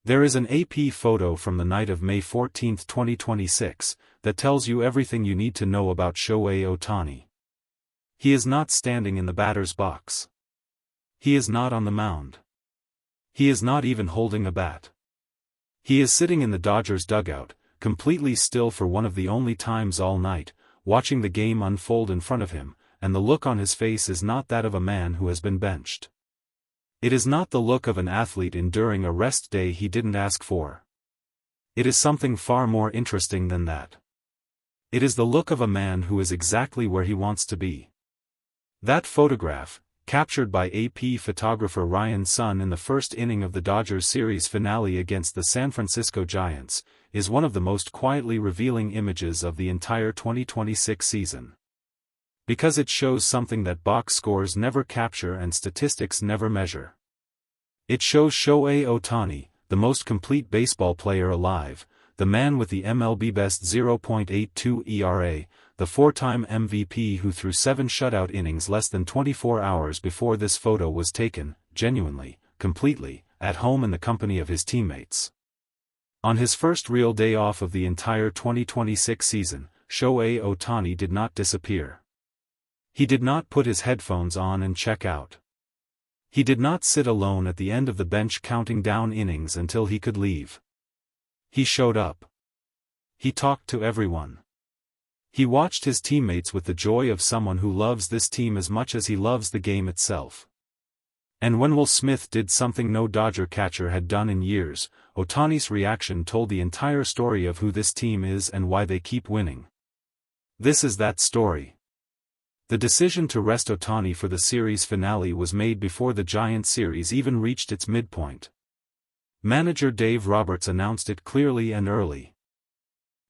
There is an AP photo from the night of May 14, 2026, that tells you everything you need to know about Shohei Ohtani. He is not standing in the batter's box. He is not on the mound. He is not even holding a bat. He is sitting in the Dodgers dugout, completely still for one of the only times all night, watching the game unfold in front of him, and the look on his face is not that of a man who has been benched. It is not the look of an athlete enduring a rest day he didn't ask for. It is something far more interesting than that. It is the look of a man who is exactly where he wants to be. That photograph, captured by AP photographer Ryan Sun in the first inning of the Dodgers series finale against the San Francisco Giants, is one of the most quietly revealing images of the entire 2026 season. Because it shows something that box scores never capture and statistics never measure. It shows Shohei Ohtani, the most complete baseball player alive, the man with the MLB best 0.82 ERA, the four-time MVP who threw 7 shutout innings less than 24 hours before this photo was taken, genuinely, completely, at home in the company of his teammates. On his first real day off of the entire 2026 season, Shohei Ohtani did not disappear. He did not put his headphones on and check out. He did not sit alone at the end of the bench counting down innings until he could leave. He showed up. He talked to everyone. He watched his teammates with the joy of someone who loves this team as much as he loves the game itself. And when Will Smith did something no Dodger catcher had done in years, Ohtani's reaction told the entire story of who this team is and why they keep winning. This is that story. The decision to rest Ohtani for the series finale was made before the Giants series even reached its midpoint. Manager Dave Roberts announced it clearly and early.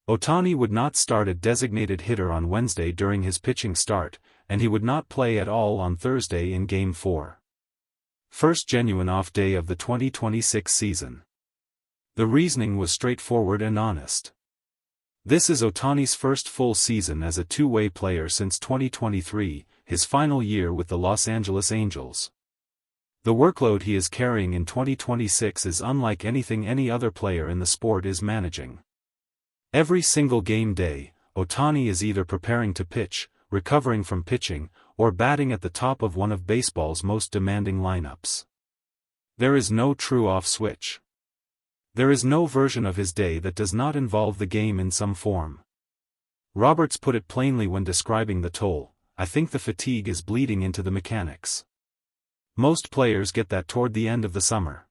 Ohtani would not start at designated hitter on Wednesday during his pitching start, and he would not play at all on Thursday in Game 4. First genuine off day of the 2026 season. The reasoning was straightforward and honest. This is Ohtani's first full season as a two-way player since 2023, his final year with the Los Angeles Angels. The workload he is carrying in 2026 is unlike anything any other player in the sport is managing. Every single game day, Ohtani is either preparing to pitch, recovering from pitching, or batting at the top of one of baseball's most demanding lineups. There is no true off switch. There is no version of his day that does not involve the game in some form. Roberts put it plainly when describing the toll: "I think the fatigue is bleeding into the mechanics. Most players get that toward the end of the summer.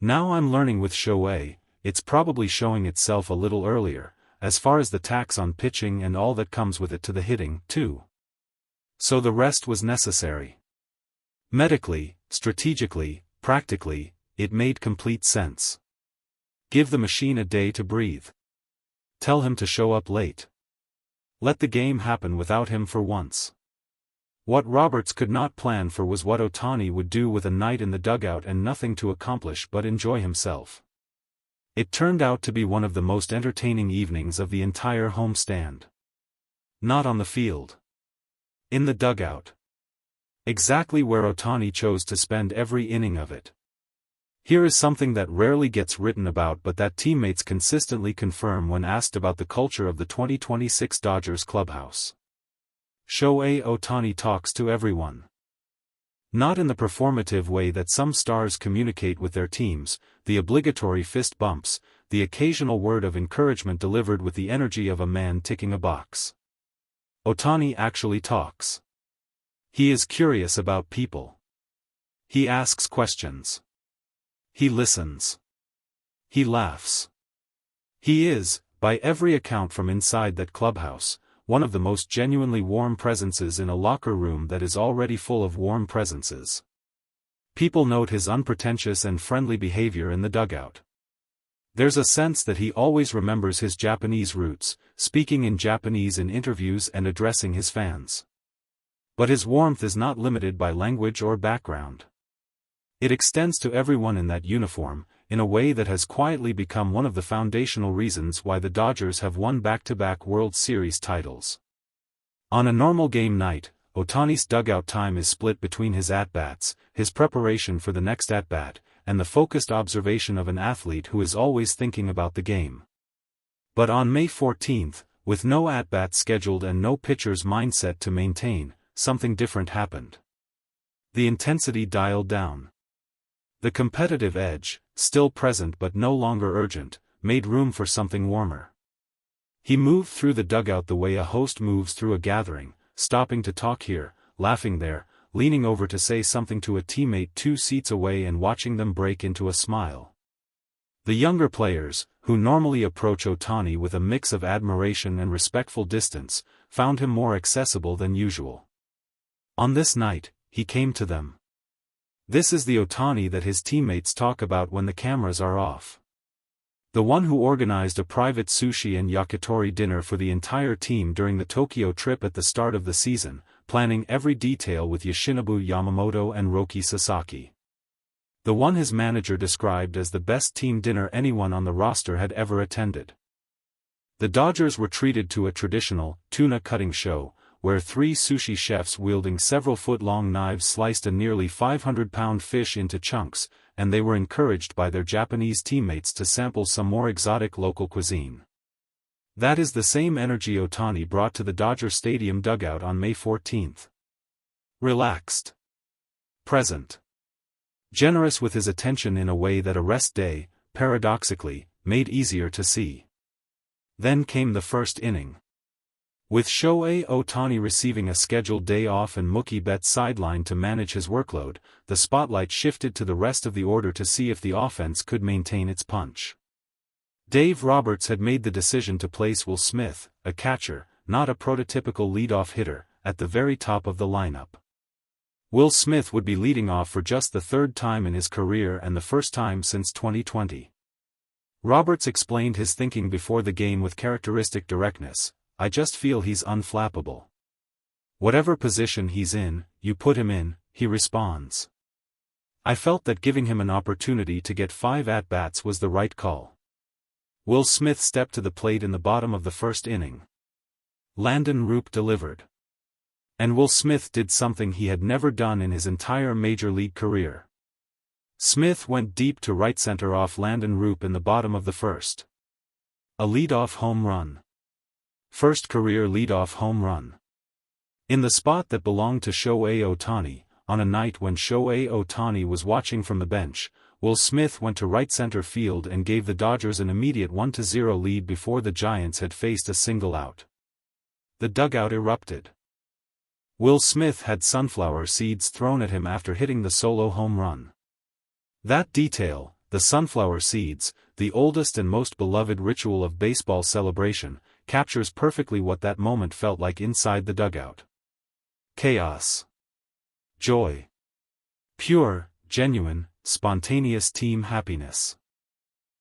Now I'm learning with Shohei, it's probably showing itself a little earlier, as far as the tax on pitching and all that comes with it to the hitting, too. So the rest was necessary. Medically, strategically, practically, it made complete sense. Give the machine a day to breathe. Tell him to show up late. Let the game happen without him for once." What Roberts could not plan for was what Ohtani would do with a night in the dugout and nothing to accomplish but enjoy himself. It turned out to be one of the most entertaining evenings of the entire homestand. Not on the field. In the dugout. Exactly where Ohtani chose to spend every inning of it. Here is something that rarely gets written about but that teammates consistently confirm when asked about the culture of the 2026 Dodgers clubhouse. Shohei Ohtani talks to everyone. Not in the performative way that some stars communicate with their teams, the obligatory fist bumps, the occasional word of encouragement delivered with the energy of a man ticking a box. Ohtani actually talks. He is curious about people. He asks questions. He listens. He laughs. He is, by every account from inside that clubhouse, one of the most genuinely warm presences in a locker room that is already full of warm presences. People note his unpretentious and friendly behavior in the dugout. There's a sense that he always remembers his Japanese roots, speaking in Japanese in interviews and addressing his fans. But his warmth is not limited by language or background. It extends to everyone in that uniform, in a way that has quietly become one of the foundational reasons why the Dodgers have won back-to-back World Series titles. On a normal game night, Ohtani's dugout time is split between his at-bats, his preparation for the next at-bat, and the focused observation of an athlete who is always thinking about the game. But on May 14, with no at-bats scheduled and no pitcher's mindset to maintain, something different happened. The intensity dialed down. The competitive edge, still present but no longer urgent, made room for something warmer. He moved through the dugout the way a host moves through a gathering, stopping to talk here, laughing there, leaning over to say something to a teammate 2 seats away and watching them break into a smile. The younger players, who normally approach Ohtani with a mix of admiration and respectful distance, found him more accessible than usual. On this night, he came to them. This is the Ohtani that his teammates talk about when the cameras are off. The one who organized a private sushi and yakitori dinner for the entire team during the Tokyo trip at the start of the season, planning every detail with Yoshinobu Yamamoto and Roki Sasaki. The one his manager described as the best team dinner anyone on the roster had ever attended. The Dodgers were treated to a traditional, tuna-cutting show, where 3 sushi chefs wielding several-foot-long knives sliced a nearly 500-pound fish into chunks, and they were encouraged by their Japanese teammates to sample some more exotic local cuisine. That is the same energy Ohtani brought to the Dodger Stadium dugout on May 14. Relaxed. Present. Generous with his attention in a way that a rest day, paradoxically, made easier to see. Then came the first inning. With Shohei Ohtani receiving a scheduled day off and Mookie Betts sidelined to manage his workload, the spotlight shifted to the rest of the order to see if the offense could maintain its punch. Dave Roberts had made the decision to place Will Smith, a catcher, not a prototypical leadoff hitter, at the very top of the lineup. Will Smith would be leading off for just the 3rd time in his career and the first time since 2020. Roberts explained his thinking before the game with characteristic directness. I just feel he's unflappable. Whatever position he's in, you put him in, he responds. I felt that giving him an opportunity to get 5 at-bats was the right call. Will Smith stepped to the plate in the bottom of the first inning. Landon Roop delivered. And Will Smith did something he had never done in his entire major league career. Smith went deep to right center off Landon Roop in the bottom of the first. A leadoff home run. First career leadoff home run. In the spot that belonged to Shohei Ohtani, on a night when Shohei Ohtani was watching from the bench, Will Smith went to right center field and gave the Dodgers an immediate 1-0 lead before the Giants had faced a single out. The dugout erupted. Will Smith had sunflower seeds thrown at him after hitting the solo home run. That detail, the sunflower seeds, the oldest and most beloved ritual of baseball celebration, captures perfectly what that moment felt like inside the dugout. Chaos. Joy. Pure, genuine, spontaneous team happiness.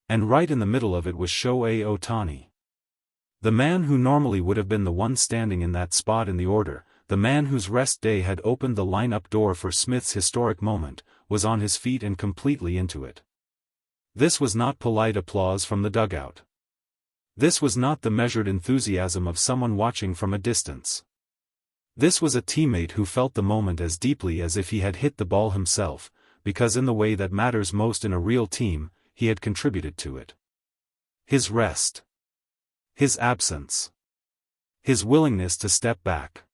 And right in the middle of it was Shohei Ohtani. The man who normally would have been the one standing in that spot in the order, the man whose rest day had opened the lineup door for Smith's historic moment, was on his feet and completely into it. This was not polite applause from the dugout. This was not the measured enthusiasm of someone watching from a distance. This was a teammate who felt the moment as deeply as if he had hit the ball himself, because in the way that matters most in a real team, he had contributed to it. His rest. His absence. His willingness to step back.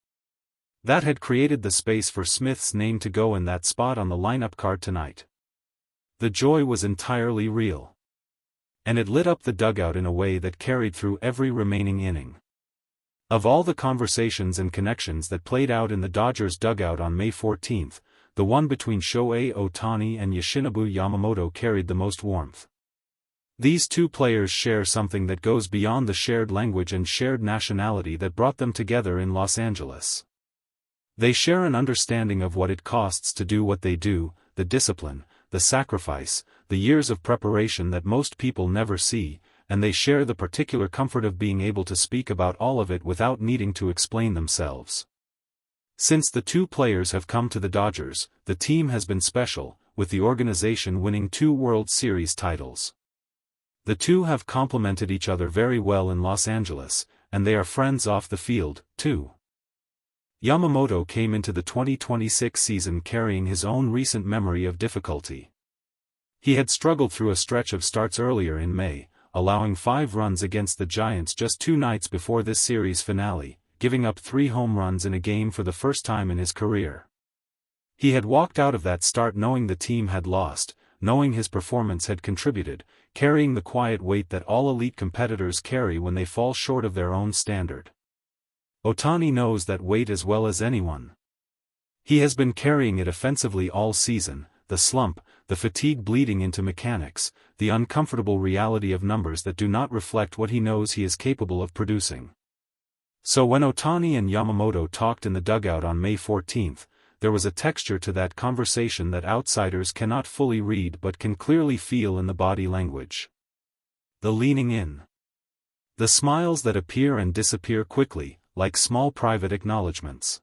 That had created the space for Smith's name to go in that spot on the lineup card tonight. The joy was entirely real. And it lit up the dugout in a way that carried through every remaining inning. Of all the conversations and connections that played out in the Dodgers dugout on May 14, the one between Shohei Ohtani and Yoshinobu Yamamoto carried the most warmth. These two players share something that goes beyond the shared language and shared nationality that brought them together in Los Angeles. They share an understanding of what it costs to do what they do, the discipline, the sacrifice, the years of preparation that most people never see, and they share the particular comfort of being able to speak about all of it without needing to explain themselves. Since the two players have come to the Dodgers, the team has been special, with the organization winning 2 World Series titles. The two have complemented each other very well in Los Angeles, and they are friends off the field, too. Yamamoto came into the 2026 season carrying his own recent memory of difficulty. He had struggled through a stretch of starts earlier in May, allowing 5 runs against the Giants just 2 nights before this series finale, giving up 3 home runs in a game for the first time in his career. He had walked out of that start knowing the team had lost, knowing his performance had contributed, carrying the quiet weight that all elite competitors carry when they fall short of their own standard. Ohtani knows that weight as well as anyone. He has been carrying it offensively all season, the slump, the fatigue bleeding into mechanics, the uncomfortable reality of numbers that do not reflect what he knows he is capable of producing. So when Ohtani and Yamamoto talked in the dugout on May 14th, there was a texture to that conversation that outsiders cannot fully read but can clearly feel in the body language. The leaning in. The smiles that appear and disappear quickly, like small private acknowledgments.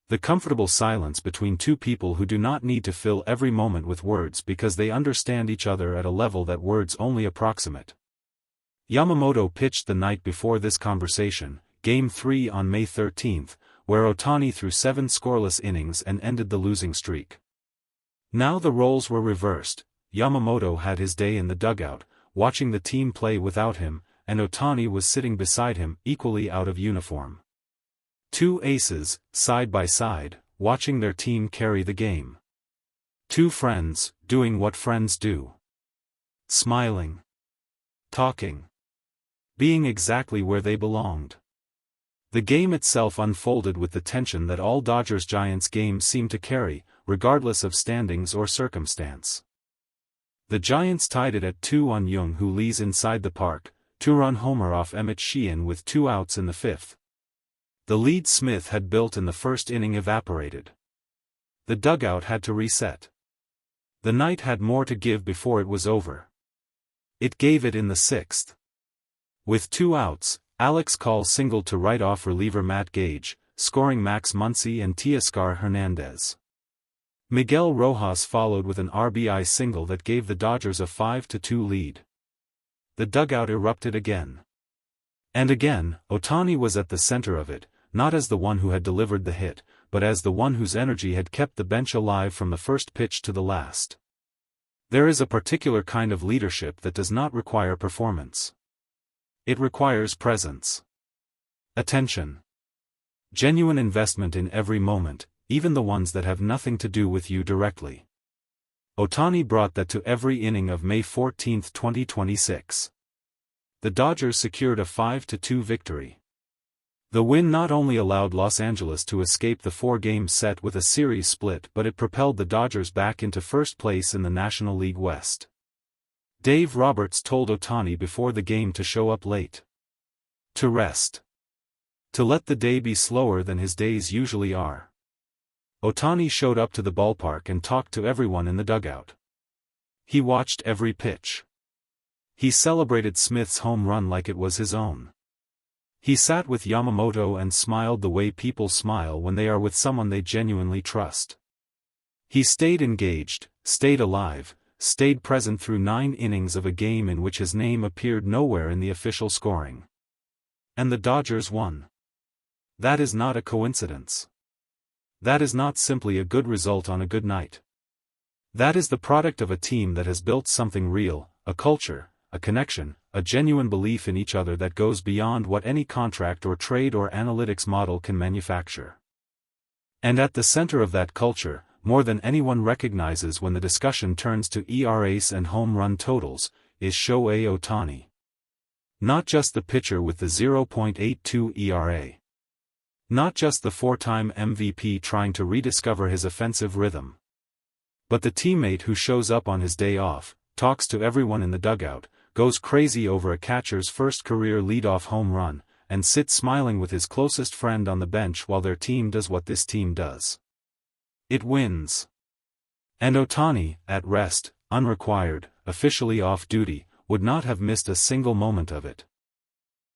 The comfortable silence between two people who do not need to fill every moment with words because they understand each other at a level that words only approximate. Yamamoto pitched the night before this conversation, Game 3 on May 13th, where Ohtani threw 7 scoreless innings and ended the losing streak. Now the roles were reversed. Yamamoto had his day in the dugout, watching the team play without him, and Ohtani was sitting beside him, equally out of uniform. 2 aces, side by side, watching their team carry the game. 2 friends, doing what friends do. Smiling. Talking. Being exactly where they belonged. The game itself unfolded with the tension that all Dodgers-Giants games seem to carry, regardless of standings or circumstance. The Giants tied it at 2 on Young-Hoo Lee's inside the park, 2-run homer off Emmett Sheehan with 2 outs in the 5th. The lead Smith had built in the first inning evaporated. The dugout had to reset. The night had more to give before it was over. It gave it in the 6th. With 2 outs, Alex Call singled to right-off reliever Matt Gage, scoring Max Muncy and Teoscar Hernandez. Miguel Rojas followed with an RBI single that gave the Dodgers a 5-2 lead. The dugout erupted again. And again, Ohtani was at the center of it, not as the one who had delivered the hit, but as the one whose energy had kept the bench alive from the first pitch to the last. There is a particular kind of leadership that does not require performance. It requires presence. Attention. Genuine investment in every moment, even the ones that have nothing to do with you directly. Ohtani brought that to every inning of May 14, 2026. The Dodgers secured a 5-2 victory. The win not only allowed Los Angeles to escape the 4-game set with a series split, but it propelled the Dodgers back into first place in the National League West. Dave Roberts told Ohtani before the game to show up late. To rest. To let the day be slower than his days usually are. Ohtani showed up to the ballpark and talked to everyone in the dugout. He watched every pitch. He celebrated Smith's home run like it was his own. He sat with Yamamoto and smiled the way people smile when they are with someone they genuinely trust. He stayed engaged, stayed alive, stayed present through 9 innings of a game in which his name appeared nowhere in the official scoring. And the Dodgers won. That is not a coincidence. That is not simply a good result on a good night. That is the product of a team that has built something real, a culture, a connection, a genuine belief in each other that goes beyond what any contract or trade or analytics model can manufacture. And at the center of that culture, more than anyone recognizes when the discussion turns to ERAs and home run totals, is Shohei Ohtani. Not just the pitcher with the 0.82 ERA. Not just the 4-time MVP trying to rediscover his offensive rhythm. But the teammate who shows up on his day off, talks to everyone in the dugout, goes crazy over a catcher's first career leadoff home run, and sits smiling with his closest friend on the bench while their team does what this team does. It wins. And Ohtani, at rest, unrequired, officially off duty, would not have missed a single moment of it.